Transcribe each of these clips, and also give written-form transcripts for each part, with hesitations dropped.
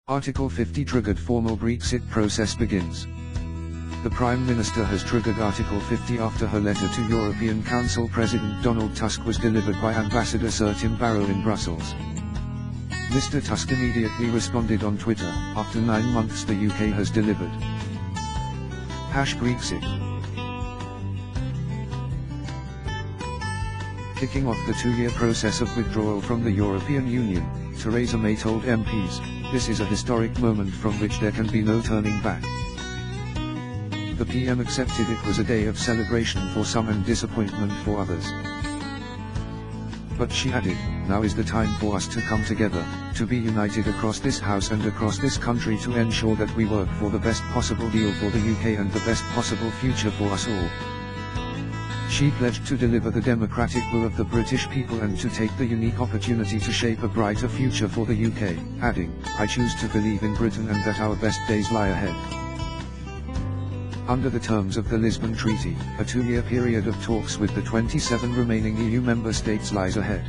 Article 50 triggered, formal Brexit process begins. The Prime Minister has triggered Article 50 after her letter to European Council President Donald Tusk was delivered by Ambassador Sir Tim Barrow in Brussels. Mr. Tusk immediately responded on Twitter, "After 9 months the UK has delivered. #Brexit. Kicking off the 2-year process of withdrawal from the European Union, Theresa May told MPs, "This is a historic moment from which there can be no turning back." The PM accepted it was a day of celebration for some and disappointment for others. But she added, "Now is the time for us to come together, to be united across this House and across this country to ensure that we work for the best possible deal for the UK and the best possible future for us all." She pledged to deliver the democratic will of the British people and to take the unique opportunity to shape a brighter future for the UK, adding, "I choose to believe in Britain and that our best days lie ahead." Under the terms of the Lisbon Treaty, a 2-year period of talks with the 27 remaining EU member states lies ahead.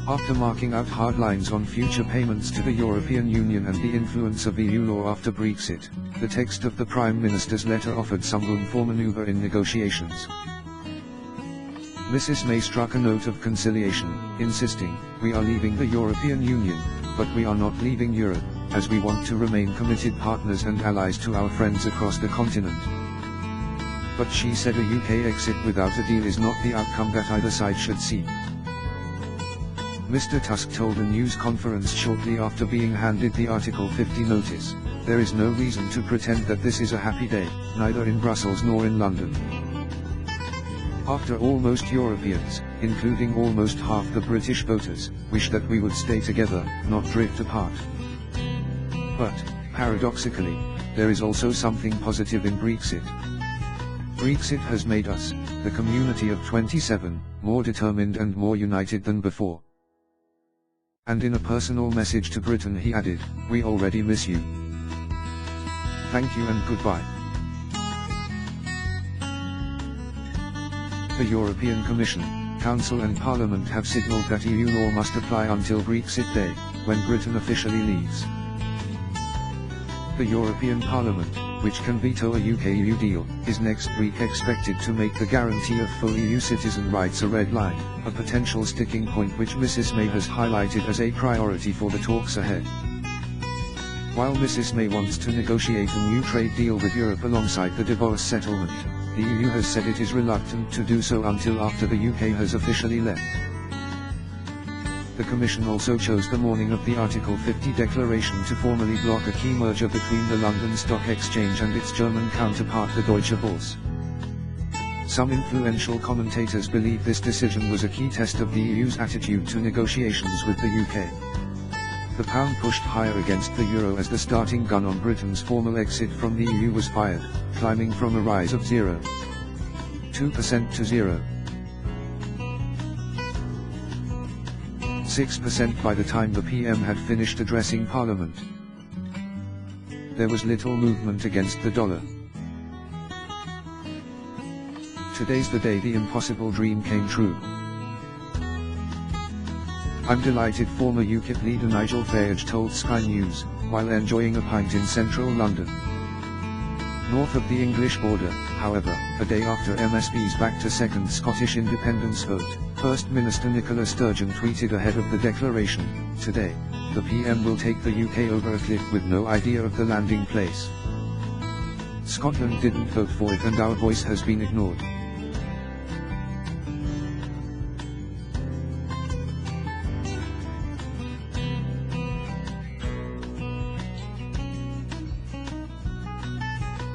After marking out hard lines on future payments to the European Union and the influence of EU law after Brexit, the text of the Prime Minister's letter offered some room for manoeuvre in negotiations. Mrs. May struck a note of conciliation, insisting, "We are leaving the European Union, but we are not leaving Europe, as we want to remain committed partners and allies to our friends across the continent." But she said a UK exit without a deal is not the outcome that either side should seek. Mr. Tusk told a news conference shortly after being handed the Article 50 notice, "There is no reason to pretend that this is a happy day, neither in Brussels nor in London. After all, most Europeans, including almost half the British voters, wish that we would stay together, not drift apart." But, paradoxically, there is also something positive in Brexit. Brexit has made us, the community of 27, more determined and more united than before. And in a personal message to Britain he added, "We already miss you. Thank you and goodbye." The European Commission, Council and Parliament have signalled that EU law must apply until Brexit Day, when Britain officially leaves. The European Parliament, which can veto a UK-EU deal, is next week expected to make the guarantee of full EU citizen rights a red line, a potential sticking point which Mrs. May has highlighted as a priority for the talks ahead. While Mrs. May wants to negotiate a new trade deal with Europe alongside the divorce settlement, the EU has said it is reluctant to do so until after the UK has officially left. The Commission also chose the morning of the Article 50 declaration to formally block a key merger between the London Stock Exchange and its German counterpart the Deutsche Börse. Some influential commentators believe this decision was a key test of the EU's attitude to negotiations with the UK. The pound pushed higher against the euro as the starting gun on Britain's formal exit from the EU was fired, climbing from a rise of 0.2% to 0.6% by the time the PM had finished addressing Parliament. There was little movement against the dollar. Today's the day the impossible dream came true. I'm delighted, former UKIP leader Nigel Farage told Sky News, while enjoying a pint in central London. North of the English border, however, a day after MSPs backed a second Scottish independence vote, First Minister Nicola Sturgeon tweeted ahead of the declaration, "Today, the PM will take the UK over a cliff with no idea of the landing place. Scotland didn't vote for it and our voice has been ignored."